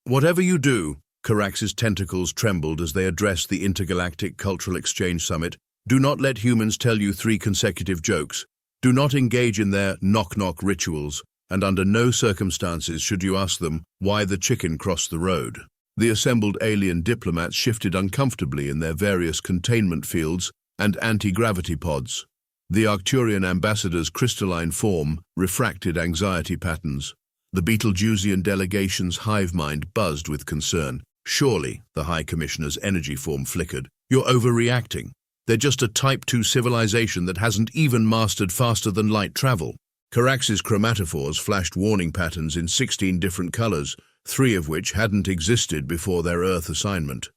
Whatever you do, Carax's tentacles trembled as they addressed the Intergalactic Cultural Exchange Summit. Do not let humans tell you 3 consecutive jokes. Do not engage in their knock-knock rituals, and under no circumstances should you ask them why the chicken crossed the road. The assembled alien diplomats shifted uncomfortably in their various containment fields and anti-gravity pods. The Arcturian ambassador's crystalline form refracted anxiety patterns. The Betelgeusian delegation's hive mind buzzed with concern. Surely, the High Commissioner's energy form flickered. You're overreacting. They're just a Type 2 civilization that hasn't even mastered faster-than-light travel. Carax's chromatophores flashed warning patterns in 16 different colors, 3 of which hadn't existed before their Earth assignment.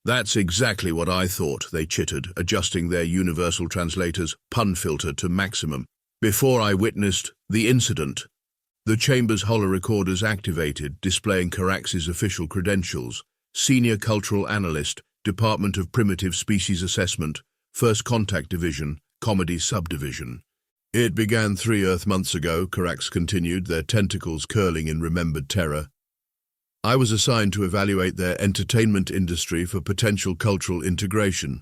That's exactly what I thought, they chittered, adjusting their universal translator's pun filter to maximum. Before I witnessed the incident, the chamber's holorecorders activated, displaying Carax's official credentials: Senior Cultural Analyst, Department of Primitive Species Assessment, First Contact Division, Comedy Subdivision. It began 3 Earth months ago, Carax continued, their tentacles curling in remembered terror. I was assigned to evaluate their entertainment industry for potential cultural integration.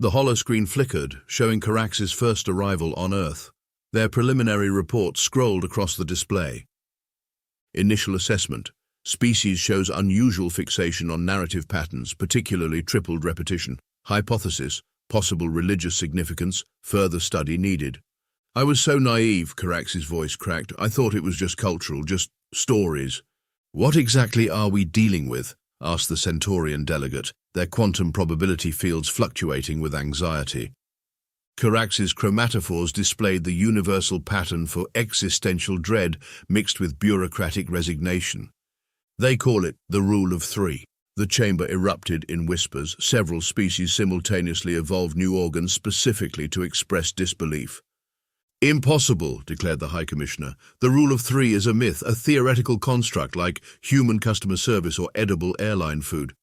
The holoscreen flickered, showing Carax's first arrival on Earth. Their preliminary report scrolled across the display. Initial assessment. Species shows unusual fixation on narrative patterns, particularly tripled repetition. Hypothesis. Possible religious significance. Further study needed. I was so naive, Carax's voice cracked. I thought it was just cultural, just stories. What exactly are we dealing with? Asked the Centaurian delegate, their quantum probability fields fluctuating with anxiety. Carax's chromatophores displayed the universal pattern for existential dread mixed with bureaucratic resignation. They call it the Rule of 3. The chamber erupted in whispers. Several species simultaneously evolved new organs specifically to express disbelief. Impossible, declared the High Commissioner. The Rule of 3 is a myth, a theoretical construct like human customer service or edible airline food.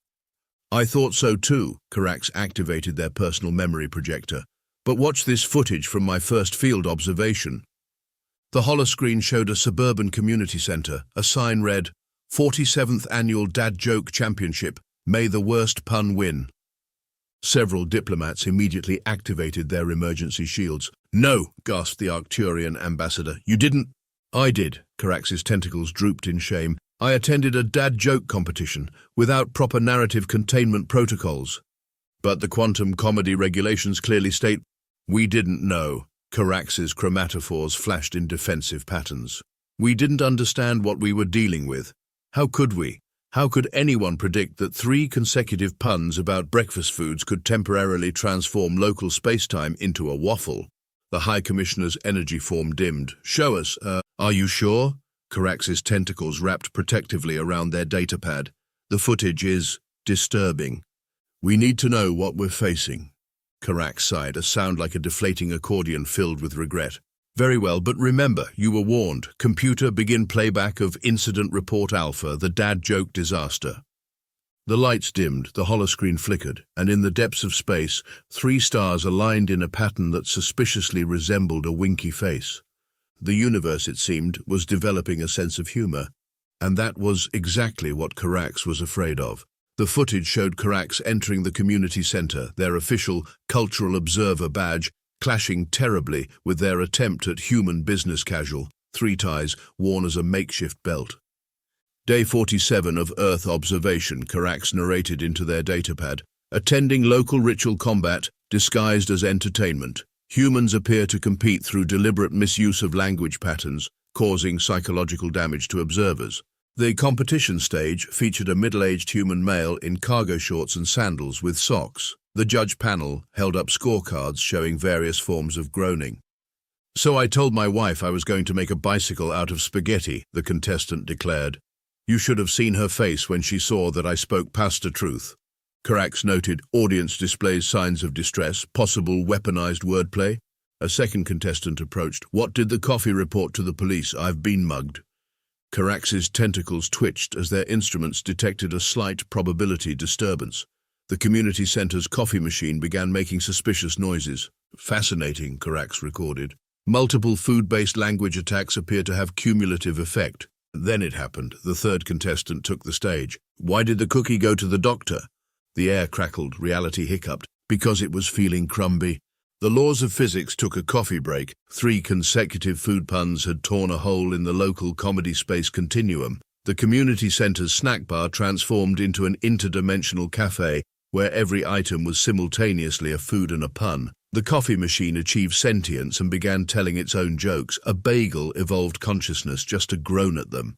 I thought so too, Carax activated their personal memory projector. But watch this footage from my first field observation. The holoscreen showed a suburban community center. A sign read, 47th Annual Dad Joke Championship. May the worst pun win. Several diplomats immediately activated their emergency shields. No, gasped the Arcturian ambassador. You didn't? I did. Carax's tentacles drooped in shame. I attended a dad joke competition without proper narrative containment protocols. But the quantum comedy regulations clearly state, we didn't know. Carax's chromatophores flashed in defensive patterns. We didn't understand what we were dealing with. How could we? How could anyone predict that 3 consecutive puns about breakfast foods could temporarily transform local spacetime into a waffle? The High Commissioner's energy form dimmed. Show us, are you sure? Carax's tentacles wrapped protectively around their datapad. The footage is disturbing. We need to know what we're facing. Carax sighed, a sound like a deflating accordion filled with regret. Very well, but remember, you were warned. Computer, begin playback of Incident Report Alpha, the dad joke disaster. The lights dimmed, the holoscreen flickered, and in the depths of space, 3 stars aligned in a pattern that suspiciously resembled a winky face. The universe, it seemed, was developing a sense of humor, and that was exactly what Carax was afraid of. The footage showed Carax entering the community center, their official cultural observer badge, clashing terribly with their attempt at human business casual, 3 ties worn as a makeshift belt. Day 47 of Earth observation, Carax narrated into their datapad. Attending local ritual combat, disguised as entertainment. Humans appear to compete through deliberate misuse of language patterns, causing psychological damage to observers. The competition stage featured a middle-aged human male in cargo shorts and sandals with socks. The judge panel held up scorecards showing various forms of groaning. So I told my wife I was going to make a bicycle out of spaghetti, the contestant declared. You should have seen her face when she saw that I spoke past the truth. Carax noted, audience displays signs of distress, possible weaponized wordplay. A second contestant approached. What did the coffee report to the police? I've been mugged. Carax's tentacles twitched as their instruments detected a slight probability disturbance. The community center's coffee machine began making suspicious noises. Fascinating, Carax recorded. Multiple food-based language attacks appear to have cumulative effect. Then it happened. The third contestant took the stage. Why did the cookie go to the doctor? The air crackled. Reality hiccuped. Because it was feeling crumby. The laws of physics took a coffee break. 3 consecutive food puns had torn a hole in the local comedy space continuum. The community center's snack bar transformed into an interdimensional cafe where every item was simultaneously a food and a pun. The coffee machine achieved sentience and began telling its own jokes. A bagel evolved consciousness just to groan at them.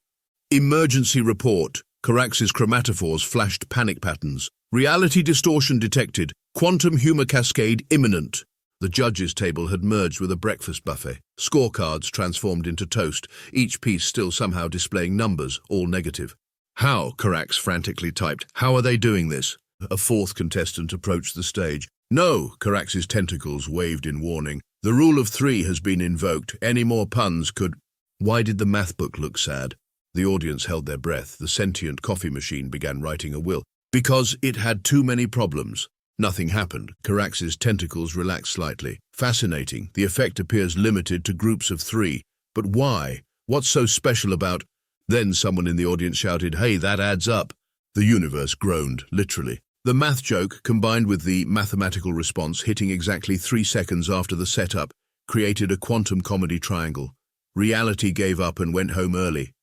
Emergency report. Carax's chromatophores flashed panic patterns. Reality distortion detected. Quantum humor cascade imminent. The judges' table had merged with a breakfast buffet. Scorecards transformed into toast, each piece still somehow displaying numbers, all negative. How? Carax frantically typed. How are they doing this? A fourth contestant approached the stage. No, Carax's tentacles waved in warning. The rule of 3 has been invoked. Any more puns could... Why did the math book look sad? The audience held their breath. The sentient coffee machine began writing a will. Because it had too many problems. Nothing happened. Carax's tentacles relaxed slightly. Fascinating. The effect appears limited to groups of 3. But why? What's so special about... Then someone in the audience shouted, "Hey, that adds up." The universe groaned, literally. The math joke, combined with the mathematical response hitting exactly 3 seconds after the setup, created a quantum comedy triangle. Reality gave up and went home early.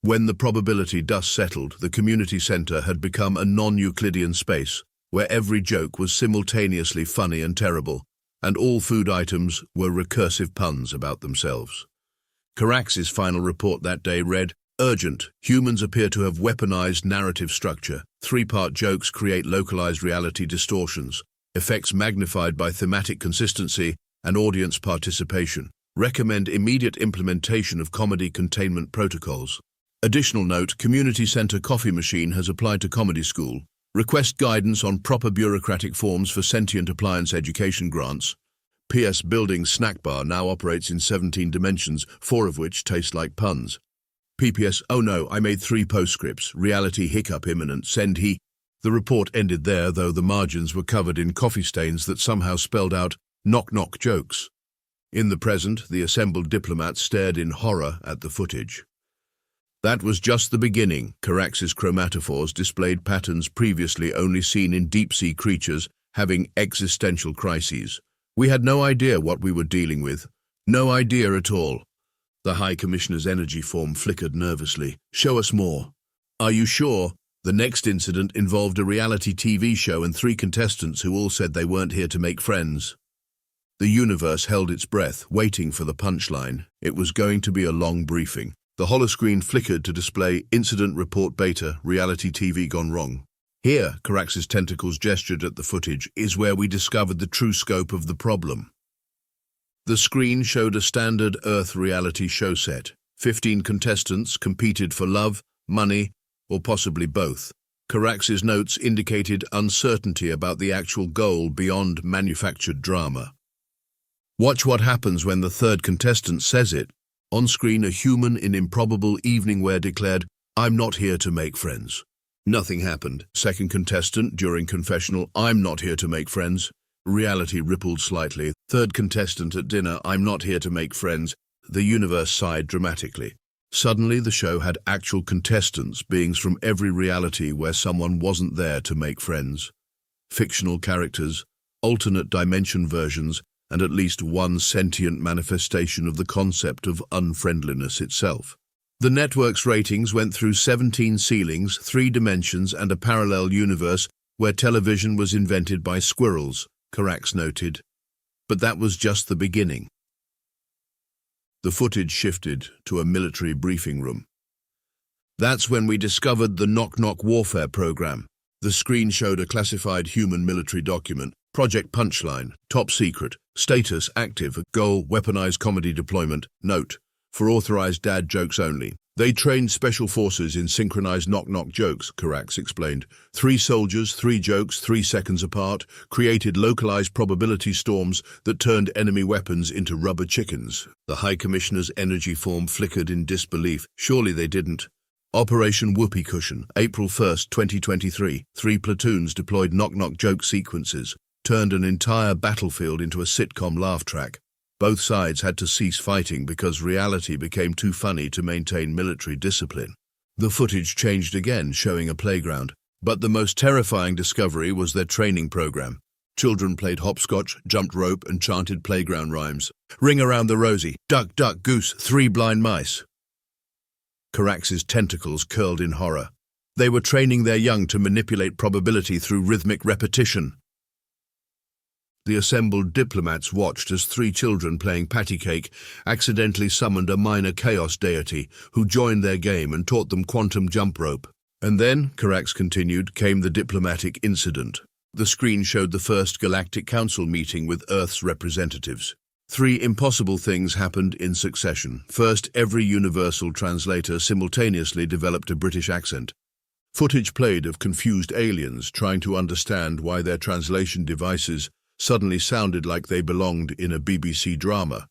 When the probability dust settled, the community center had become a non-Euclidean space, where every joke was simultaneously funny and terrible, and all food items were recursive puns about themselves. Carax's final report that day read, "Urgent. Humans appear to have weaponized narrative structure. 3-part jokes create localized reality distortions, effects magnified by thematic consistency and audience participation. Recommend immediate implementation of comedy containment protocols." Additional note, Community Center Coffee Machine has applied to Comedy School. Request guidance on proper bureaucratic forms for sentient appliance education grants. PS Building Snack Bar now operates in 17 dimensions, 4 of which taste like puns. PPS, oh no, I made 3 postscripts. Reality hiccup imminent. Send he. The report ended there, though the margins were covered in coffee stains that somehow spelled out knock-knock jokes. In the present, the assembled diplomats stared in horror at the footage. That was just the beginning. Carax's chromatophores displayed patterns previously only seen in deep-sea creatures having existential crises. We had no idea what we were dealing with. No idea at all. The High Commissioner's energy form flickered nervously. Show us more. Are you sure? The next incident involved a reality TV show and 3 contestants who all said they weren't here to make friends. The universe held its breath, waiting for the punchline. It was going to be a long briefing. The holoscreen flickered to display Incident Report Beta, Reality TV Gone Wrong. Here, Carax's tentacles gestured at the footage, is where we discovered the true scope of the problem. The screen showed a standard Earth reality show set. 15 contestants competed for love, money, or possibly both. Carax's notes indicated uncertainty about the actual goal beyond manufactured drama. Watch what happens when the third contestant says it. On screen, a human in improbable evening wear declared, "I'm not here to make friends." Nothing happened. Second contestant, during confessional, "I'm not here to make friends." Reality rippled slightly. Third contestant at dinner, "I'm not here to make friends." The universe sighed dramatically. Suddenly, the show had actual contestants, beings from every reality where someone wasn't there to make friends. Fictional characters, alternate dimension versions, and at least one sentient manifestation of the concept of unfriendliness itself. The network's ratings went through 17 ceilings, 3 dimensions, and a parallel universe where television was invented by squirrels, Carax noted. But that was just the beginning. The footage shifted to a military briefing room. That's when we discovered the knock-knock warfare program. The screen showed a classified human military document. Project Punchline, top secret, status active, goal weaponized comedy deployment, note, for authorized dad jokes only. They trained special forces in synchronized knock-knock jokes, Carax explained. 3 soldiers, 3 jokes, 3 seconds apart, created localized probability storms that turned enemy weapons into rubber chickens. The High Commissioner's energy form flickered in disbelief. Surely they didn't. Operation Whoopee Cushion, April 1st, 2023. 3 platoons deployed knock-knock joke sequences, turned an entire battlefield into a sitcom laugh track. Both sides had to cease fighting because reality became too funny to maintain military discipline. The footage changed again, showing a playground. But the most terrifying discovery was their training program. Children played hopscotch, jumped rope, and chanted playground rhymes. Ring around the rosy, duck, duck, goose, three blind mice. Carax's tentacles curled in horror. They were training their young to manipulate probability through rhythmic repetition. The assembled diplomats watched as 3 children playing patty cake accidentally summoned a minor chaos deity who joined their game and taught them quantum jump rope. And then, Carax continued, came the diplomatic incident. The screen showed the first Galactic Council meeting with Earth's representatives. 3 impossible things happened in succession. First, every universal translator simultaneously developed a British accent. Footage played of confused aliens trying to understand why their translation devices suddenly sounded like they belonged in a BBC drama.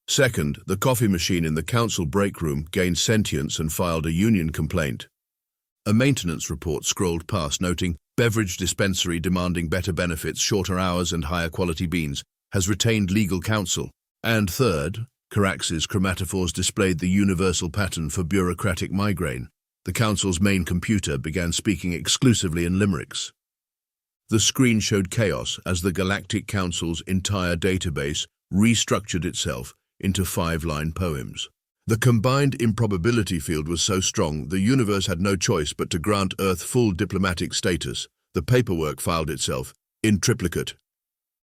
Second, the coffee machine in the council break room gained sentience and filed a union complaint. A maintenance report scrolled past noting, beverage dispensary demanding better benefits, shorter hours and higher quality beans, has retained legal counsel. And third, Carax's chromatophores displayed the universal pattern for bureaucratic migraine. The council's main computer began speaking exclusively in limericks. The screen showed chaos as the Galactic Council's entire database restructured itself into 5-line poems. The combined improbability field was so strong, the universe had no choice but to grant Earth full diplomatic status. The paperwork filed itself in triplicate.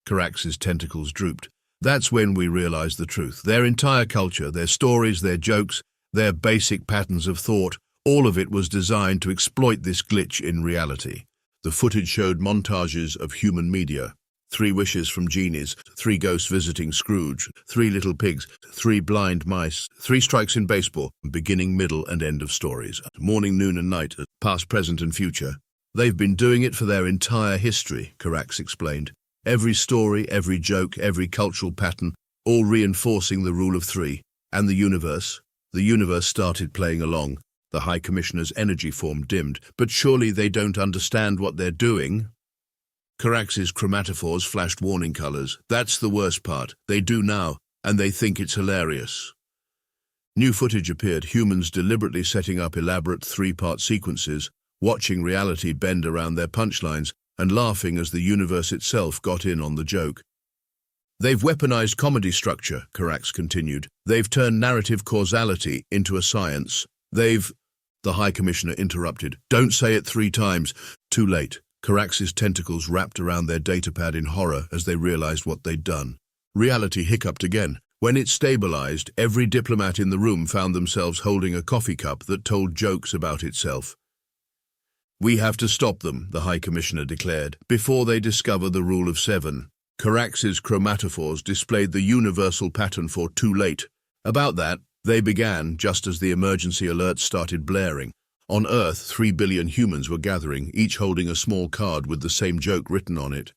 Carax's tentacles drooped. That's when we realized the truth. Their entire culture, their stories, their jokes, their basic patterns of thought, all of it was designed to exploit this glitch in reality. The footage showed montages of human media. 3 wishes from genies, 3 ghosts visiting Scrooge, 3 little pigs, 3 blind mice, 3 strikes in baseball, beginning, middle, and end of stories, morning, noon, and night, past, present, and future. They've been doing it for their entire history, Carax explained. Every story, every joke, every cultural pattern, all reinforcing the rule of 3. And the universe started playing along. The High Commissioner's energy form dimmed. But surely they don't understand what they're doing? Carax's chromatophores flashed warning colors. That's the worst part. They do now, and they think it's hilarious. New footage appeared, humans deliberately setting up elaborate 3-part sequences, watching reality bend around their punchlines, and laughing as the universe itself got in on the joke. They've weaponized comedy structure, Carax continued. They've turned narrative causality into a science. The High Commissioner interrupted. Don't say it 3 times. Too late. Carax's tentacles wrapped around their datapad in horror as they realized what they'd done. Reality hiccuped again. When it stabilized, every diplomat in the room found themselves holding a coffee cup that told jokes about itself. We have to stop them, the High Commissioner declared, before they discover the rule of 7. Carax's chromatophores displayed the universal pattern for too late. About that, they began just as the emergency alerts started blaring. On Earth, 3 billion humans were gathering, each holding a small card with the same joke written on it.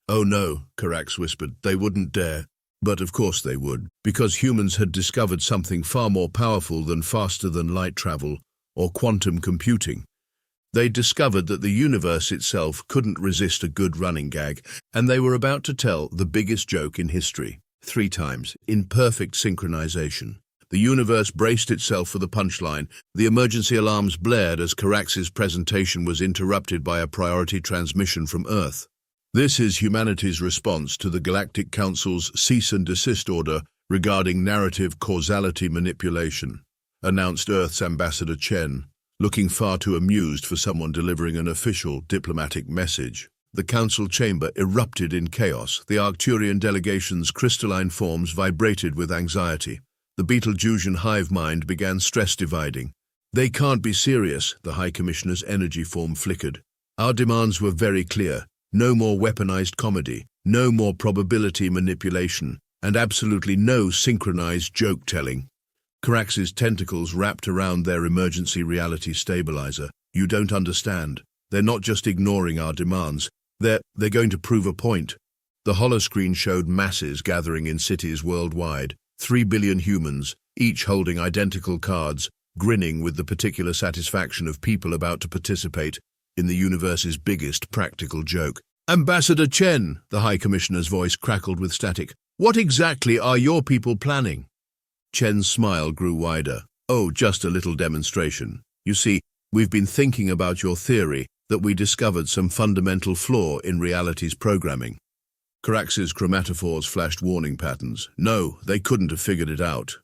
Oh no, Carax whispered, they wouldn't dare. But of course they would, because humans had discovered something far more powerful than faster-than-light travel or quantum computing. They discovered that the universe itself couldn't resist a good running gag, and they were about to tell the biggest joke in history, 3 times, in perfect synchronization. The universe braced itself for the punchline. The emergency alarms blared as Carax's presentation was interrupted by a priority transmission from Earth. This is humanity's response to the Galactic Council's cease and desist order regarding narrative causality manipulation, announced Earth's Ambassador Chen, looking far too amused for someone delivering an official diplomatic message. The council chamber erupted in chaos. The Arcturian delegation's crystalline forms vibrated with anxiety. The Betelgeusian hive mind began stress dividing. They can't be serious, the High Commissioner's energy form flickered. Our demands were very clear. No more weaponized comedy, no more probability manipulation, and absolutely no synchronized joke-telling. Carax's tentacles wrapped around their emergency reality stabilizer. You don't understand. They're not just ignoring our demands. They're going to prove a point. The holoscreen showed masses gathering in cities worldwide. 3 billion humans, each holding identical cards, grinning with the particular satisfaction of people about to participate in the universe's biggest practical joke. Ambassador Chen, the High Commissioner's voice crackled with static. What exactly are your people planning? Chen's smile grew wider. Oh, just a little demonstration. You see, we've been thinking about your theory that we discovered some fundamental flaw in reality's programming. Carax's chromatophores flashed warning patterns. No, they couldn't have figured it out.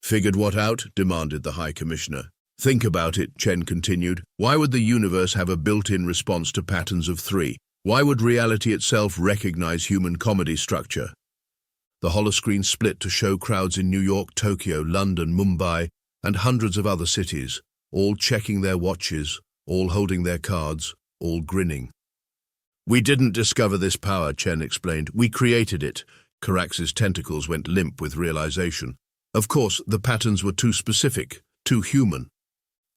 Figured what out? Demanded the High Commissioner. Think about it, Chen continued. Why would the universe have a built-in response to patterns of three? Why would reality itself recognize human comedy structure? The holoscreen split to show crowds in New York, Tokyo, London, Mumbai, and hundreds of other cities, all checking their watches, all holding their cards, all grinning. We didn't discover this power, Chen explained. We created it. Carax's tentacles went limp with realization. Of course, the patterns were too specific, too human.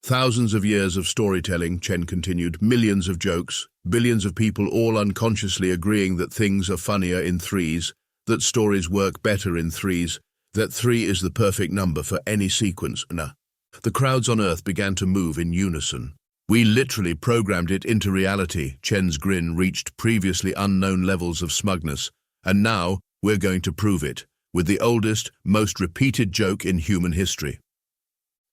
Thousands of years of storytelling, Chen continued, millions of jokes, billions of people all unconsciously agreeing that things are funnier in threes, that stories work better in threes, that three is the perfect number for any sequence. The crowds on Earth began to move in unison. We literally programmed it into reality. Chen's grin reached previously unknown levels of smugness, and now we're going to prove it, with the oldest, most repeated joke in human history.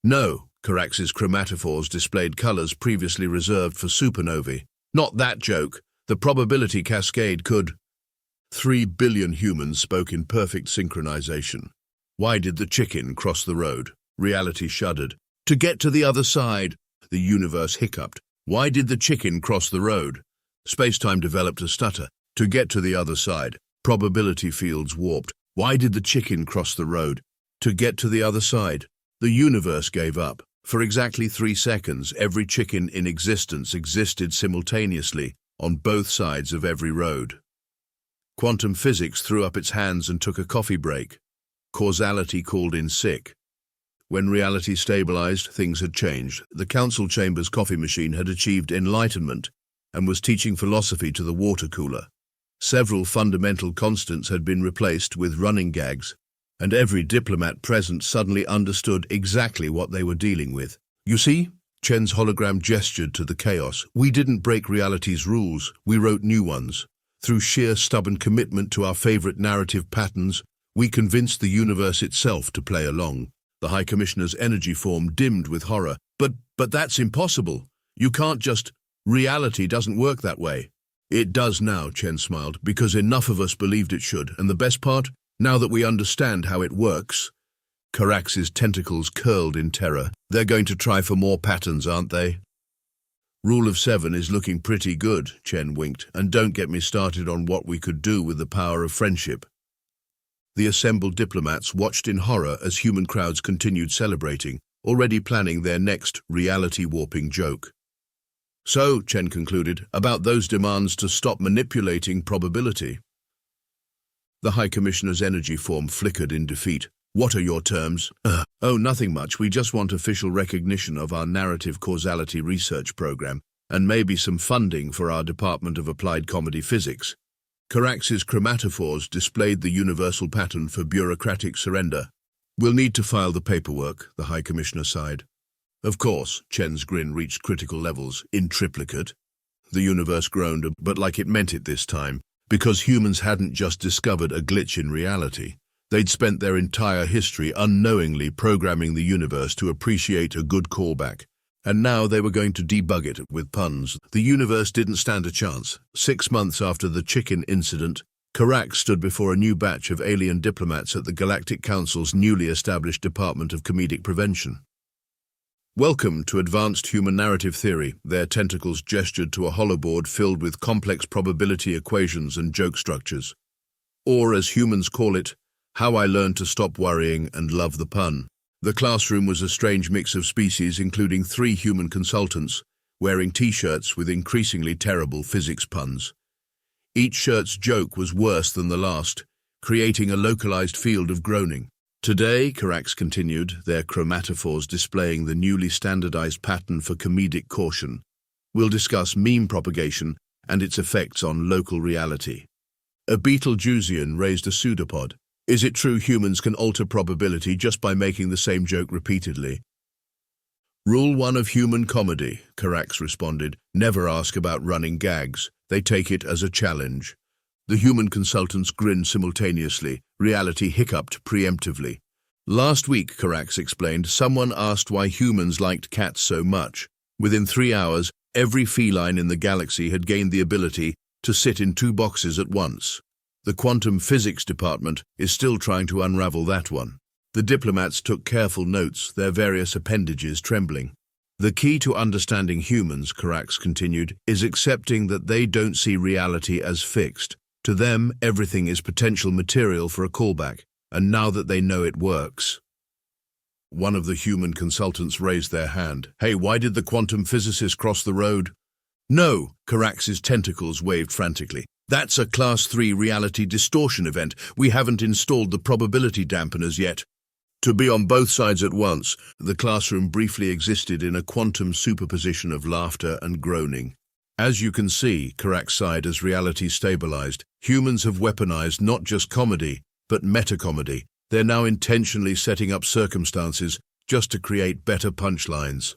No, Carax's chromatophores displayed colors previously reserved for supernovae. Not that joke. The probability cascade could. 3 billion humans spoke in perfect synchronization. Why did the chicken cross the road? Reality shuddered. To get to the other side. The universe hiccuped. Why did the chicken cross the road? Spacetime developed a stutter. To get to the other side. Probability fields warped. Why did the chicken cross the road? To get to the other side. The universe gave up. For exactly 3 seconds, every chicken in existence existed simultaneously on both sides of every road. Quantum physics threw up its hands and took a coffee break. Causality called in sick. When reality stabilized, things had changed. The council chamber's coffee machine had achieved enlightenment and was teaching philosophy to the water cooler. Several fundamental constants had been replaced with running gags, and every diplomat present suddenly understood exactly what they were dealing with. You see, Chen's hologram gestured to the chaos. We didn't break reality's rules, we wrote new ones. Through sheer stubborn commitment to our favorite narrative patterns, we convinced the universe itself to play along. The High Commissioner's energy form dimmed with horror. But that's impossible. You can't just... Reality doesn't work that way. It does now, Chen smiled, because enough of us believed it should. And the best part? Now that we understand how it works... Carax's tentacles curled in terror. They're going to try for more patterns, aren't they? Rule of 7 is looking pretty good, Chen winked. And don't get me started on what we could do with the power of friendship. The assembled diplomats watched in horror as human crowds continued celebrating, already planning their next reality-warping joke. So, Chen concluded, about those demands to stop manipulating probability. The High Commissioner's energy form flickered in defeat. What are your terms? Oh, nothing much. We just want official recognition of our narrative causality research program, and maybe some funding for our Department of Applied Comedy Physics. Carax's chromatophores displayed the universal pattern for bureaucratic surrender. We'll need to file the paperwork, the High Commissioner sighed. Of course, Chen's grin reached critical levels, in triplicate. The universe groaned, but like it meant it this time, because humans hadn't just discovered a glitch in reality. They'd spent their entire history unknowingly programming the universe to appreciate a good callback. And now they were going to debug it with puns. The universe didn't stand a chance. 6 months after the chicken incident, Carax stood before a new batch of alien diplomats at the Galactic Council's newly established Department of Comedic Prevention. Welcome to advanced human narrative theory. Their tentacles gestured to a holoboard filled with complex probability equations and joke structures. Or, as humans call it, how I learned to stop worrying and love the pun. The classroom was a strange mix of species, including 3 human consultants, wearing t-shirts with increasingly terrible physics puns. Each shirt's joke was worse than the last, creating a localized field of groaning. Today, Carax continued, their chromatophores displaying the newly standardized pattern for comedic caution. We'll discuss meme propagation and its effects on local reality. A Betelgeusian raised a pseudopod. Is it true humans can alter probability just by making the same joke repeatedly? Rule 1 of human comedy, Carax responded. Never ask about running gags. They take it as a challenge. The human consultants grinned simultaneously. Reality hiccuped preemptively. Last week, Carax explained, someone asked why humans liked cats so much. Within 3 hours, every feline in the galaxy had gained the ability to sit in 2 boxes at once. The quantum physics department is still trying to unravel that one. The diplomats took careful notes, their various appendages trembling. The key to understanding humans, Carax continued, is accepting that they don't see reality as fixed. To them, everything is potential material for a callback, and now that they know it works. One of the human consultants raised their hand. Hey, why did the quantum physicist cross the road? No, Carax's tentacles waved frantically. That's a Class 3 reality distortion event. We haven't installed the probability dampeners yet. To be on both sides at once, the classroom briefly existed in a quantum superposition of laughter and groaning. As you can see, Carax sighed as reality stabilized, humans have weaponized not just comedy, but metacomedy. They're now intentionally setting up circumstances just to create better punchlines.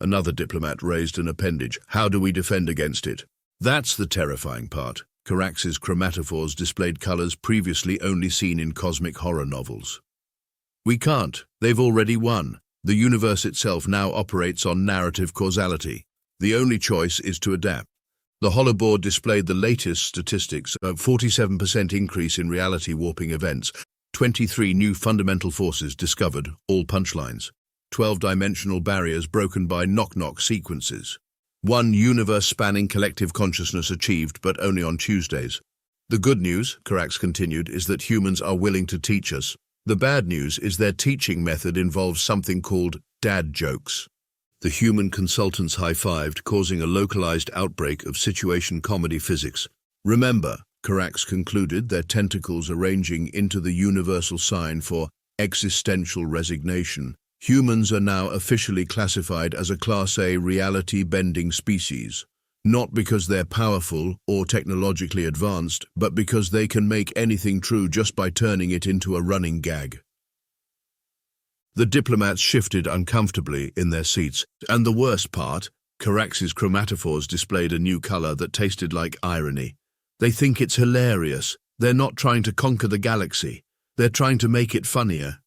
Another diplomat raised an appendage. How do we defend against it? That's the terrifying part. Carax's chromatophores displayed colors previously only seen in cosmic horror novels. We can't. They've already won. The universe itself now operates on narrative causality. The only choice is to adapt. The holoboard displayed the latest statistics, a 47% increase in reality warping events, 23 new fundamental forces discovered, all punchlines, 12-dimensional barriers broken by knock-knock sequences, 1 universe-spanning collective consciousness achieved, but only on Tuesdays. The good news, Carax continued, is that humans are willing to teach us. The bad news is their teaching method involves something called dad jokes. The human consultants high-fived, causing a localized outbreak of situation comedy physics. Remember, Carax concluded, their tentacles arranging into the universal sign for existential resignation. Humans are now officially classified as a Class A reality-bending species, not because they're powerful or technologically advanced, but because they can make anything true just by turning it into a running gag. The diplomats shifted uncomfortably in their seats, and the worst part, Carax's chromatophores displayed a new color that tasted like irony. They think it's hilarious. They're not trying to conquer the galaxy. They're trying to make it funnier.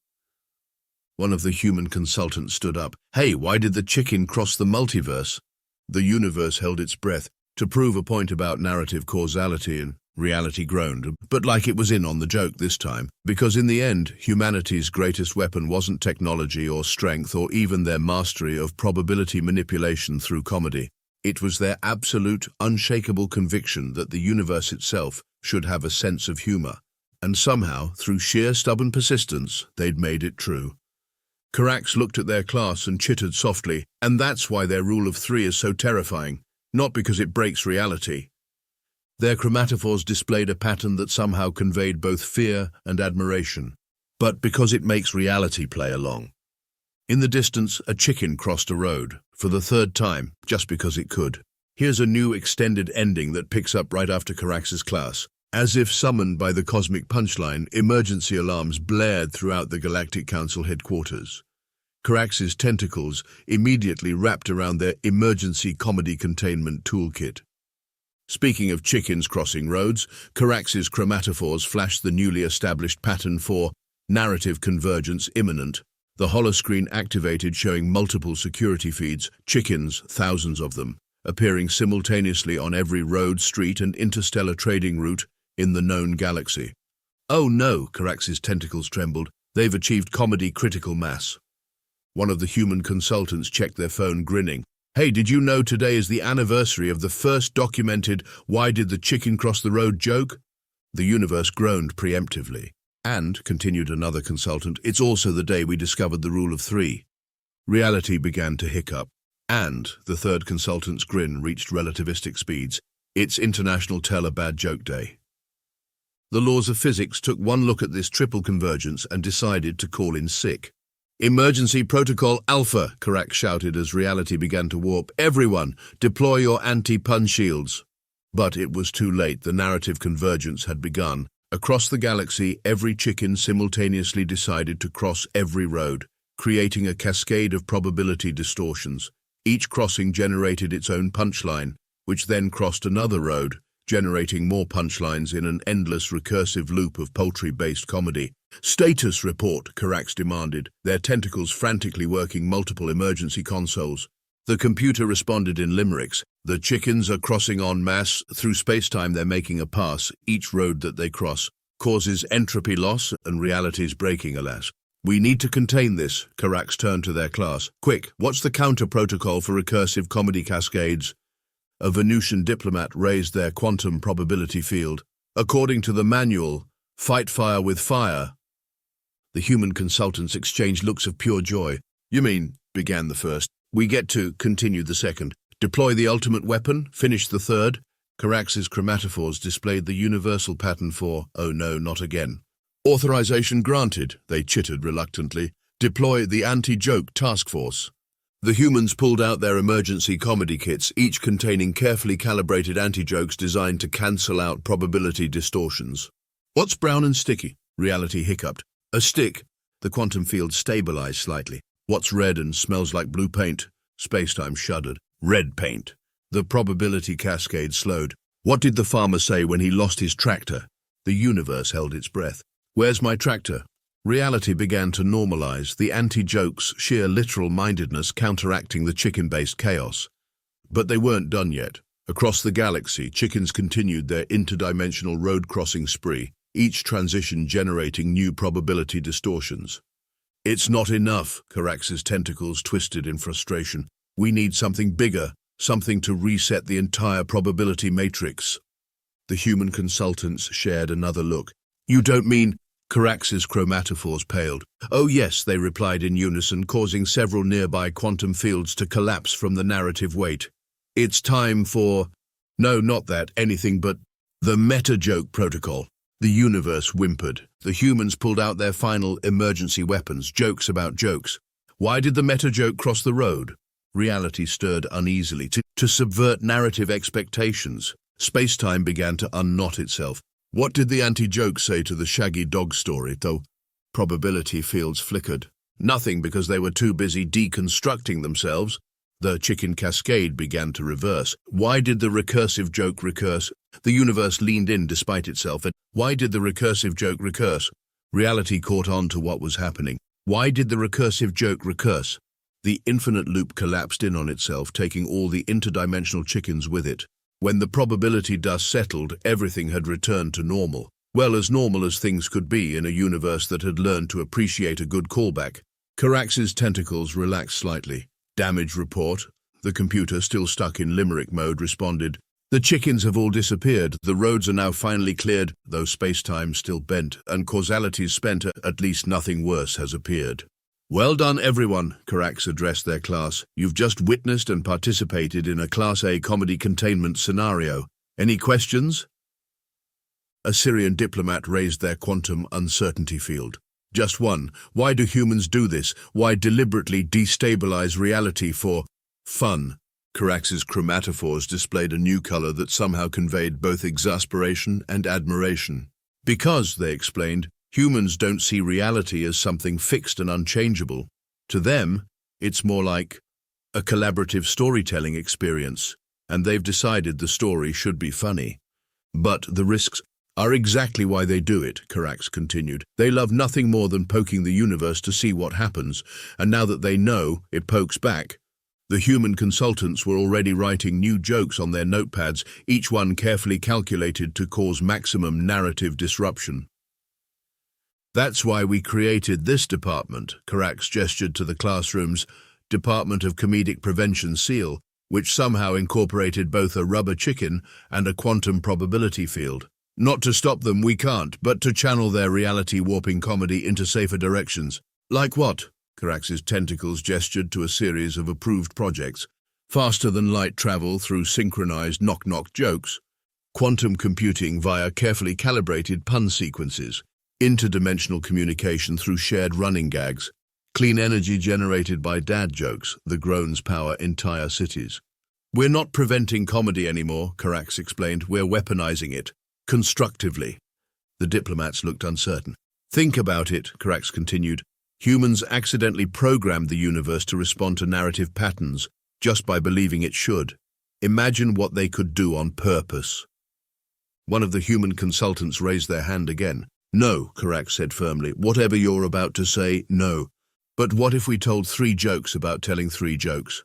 One of the human consultants stood up. Hey, why did the chicken cross the multiverse? The universe held its breath to prove a point about narrative causality, and reality groaned, but like it was in on the joke this time, because in the end, humanity's greatest weapon wasn't technology or strength or even their mastery of probability manipulation through comedy. It was their absolute, unshakable conviction that the universe itself should have a sense of humor, and somehow, through sheer stubborn persistence, they'd made it true. Carax looked at their class and chittered softly, and that's why their rule of 3 is so terrifying, not because it breaks reality. Their chromatophores displayed a pattern that somehow conveyed both fear and admiration, but because it makes reality play along. In the distance, a chicken crossed a road, for the 3rd time, just because it could. Here's a new extended ending that picks up right after Carax's class. As if summoned by the cosmic punchline, emergency alarms blared throughout the Galactic Council headquarters. Carax's tentacles immediately wrapped around their emergency comedy containment toolkit. Speaking of chickens crossing roads, Carax's chromatophores flashed the newly established pattern for narrative convergence imminent. The holoscreen activated, showing multiple security feeds, chickens, thousands of them, appearing simultaneously on every road, street, and interstellar trading route in the known galaxy. Oh no, Carax's tentacles trembled. They've achieved comedy critical mass. One of the human consultants checked their phone, grinning. Hey, did you know today is the anniversary of the first documented "Why did the chicken cross the road" joke? The universe groaned preemptively. And, continued another consultant, it's also the day we discovered the rule of 3. Reality began to hiccup. And, the third consultant's grin reached relativistic speeds. It's International Tell a Bad Joke Day. The laws of physics took one look at this triple convergence and decided to call in sick. Emergency Protocol Alpha, Carax shouted as reality began to warp. Everyone, deploy your anti-pun shields. But it was too late. The narrative convergence had begun. Across the galaxy, every chicken simultaneously decided to cross every road, creating a cascade of probability distortions. Each crossing generated its own punchline, which then crossed another road, generating more punchlines in an endless recursive loop of poultry-based comedy. "Status report," Carax demanded, their tentacles frantically working multiple emergency consoles. The computer responded in limericks. "The chickens are crossing en masse. Through space-time they're making a pass. Each road that they cross causes entropy loss and reality's breaking, alas. We need to contain this." Carax turned to their class. "Quick, what's the counter-protocol for recursive comedy cascades?" A Venusian diplomat raised their quantum probability field. "According to the manual, fight fire with fire." The human consultants exchanged looks of pure joy. "You mean," began the first. "We get to," continued the second. "Deploy the ultimate weapon, finish the third." Carax's chromatophores displayed the universal pattern for, "Oh no, not again." "Authorization granted," they chittered reluctantly. "Deploy the anti-joke task force." The humans pulled out their emergency comedy kits, each containing carefully calibrated anti-jokes designed to cancel out probability distortions. "What's brown and sticky?" Reality hiccuped. "A stick." The quantum field stabilized slightly. "What's red and smells like blue paint?" Spacetime shuddered. "Red paint." The probability cascade slowed. "What did the farmer say when he lost his tractor?" The universe held its breath. "Where's my tractor?" Reality began to normalize, the anti-joke's sheer literal-mindedness counteracting the chicken-based chaos. But they weren't done yet. Across the galaxy, chickens continued their interdimensional road-crossing spree, each transition generating new probability distortions. "It's not enough," Carax's tentacles twisted in frustration. "We need something bigger, something to reset the entire probability matrix." The human consultants shared another look. "You don't mean—" Carax's chromatophores paled. "Oh yes," they replied in unison, causing several nearby quantum fields to collapse from the narrative weight. "It's time for—" "No, not that, anything but—" "The meta-joke protocol." The universe whimpered. The humans pulled out their final emergency weapons, jokes about jokes. Why did the meta-joke cross the road? Reality stirred uneasily. To subvert narrative expectations. Space-time began to unknot itself. What did the anti-joke say to the shaggy dog story, though? Probability fields flickered. Nothing, because they were too busy deconstructing themselves. The chicken cascade began to reverse. Why did the recursive joke recurse? The universe leaned in despite itself. And why did the recursive joke recurse? Reality caught on to what was happening. Why did the recursive joke recurse? The infinite loop collapsed in on itself, taking all the interdimensional chickens with it. When the probability dust settled, everything had returned to normal. Well, as normal as things could be in a universe that had learned to appreciate a good callback. Carax's tentacles relaxed slightly. "Damage report." The computer, still stuck in limerick mode, responded. "The chickens have all disappeared. The roads are now finally cleared, though space-time still bent, and causality's spent. At least nothing worse has appeared." "Well done, everyone," Carax addressed their class. "You've just witnessed and participated in a Class A comedy containment scenario. Any questions?" A Syrian diplomat raised their quantum uncertainty field. "Just one. Why do humans do this? Why deliberately destabilize reality for fun?" Carax's chromatophores displayed a new color that somehow conveyed both exasperation and admiration. "Because," they explained, "humans don't see reality as something fixed and unchangeable. To them, it's more like a collaborative storytelling experience, and they've decided the story should be funny. But the risks are exactly why they do it," Carax continued. "They love nothing more than poking the universe to see what happens, and now that they know, it pokes back." The human consultants were already writing new jokes on their notepads, each one carefully calculated to cause maximum narrative disruption. "That's why we created this department," Carax gestured to the classroom's Department of Comedic Prevention seal, which somehow incorporated both a rubber chicken and a quantum probability field. "Not to stop them, we can't, but to channel their reality-warping comedy into safer directions." "Like what?" Carax's tentacles gestured to a series of approved projects. "Faster-than-light travel through synchronized knock-knock jokes. Quantum computing via carefully calibrated pun sequences. Interdimensional communication through shared running gags. Clean energy generated by dad jokes, the groans power entire cities." "We're not preventing comedy anymore," Carax explained. "We're weaponizing it. Constructively." The diplomats looked uncertain. "Think about it," Carax continued. "Humans accidentally programmed the universe to respond to narrative patterns just by believing it should. Imagine what they could do on purpose." One of the human consultants raised their hand again. No, Carax said firmly. Whatever you're about to say, no. But what if we told 3 jokes about telling 3 jokes?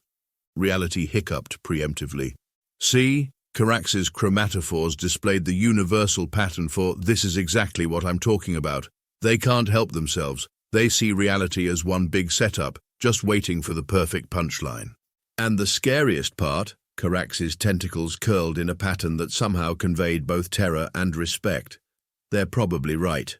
Reality hiccuped preemptively. See? Carax's chromatophores displayed the universal pattern for this is exactly what I'm talking about. They can't help themselves. They see reality as one big setup, just waiting for the perfect punchline. And the scariest part, Carax's tentacles curled in a pattern that somehow conveyed both terror and respect. They're probably right.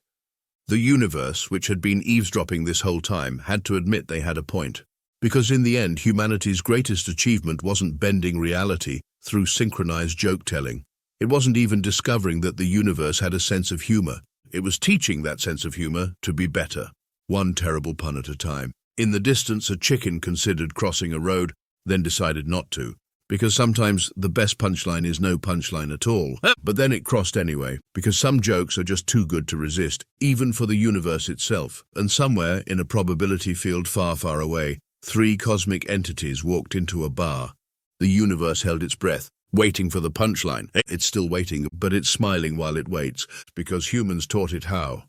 The universe, which had been eavesdropping this whole time, had to admit they had a point. Because in the end, humanity's greatest achievement wasn't bending reality through synchronized joke-telling. It wasn't even discovering that the universe had a sense of humor. It was teaching that sense of humor to be better. One terrible pun at a time. In the distance, a chicken considered crossing a road, then decided not to. Because sometimes the best punchline is no punchline at all. But then it crossed anyway, because some jokes are just too good to resist, even for the universe itself. And somewhere, in a probability field far, far away, 3 cosmic entities walked into a bar. The universe held its breath, waiting for the punchline. It's still waiting, but it's smiling while it waits, because humans taught it how.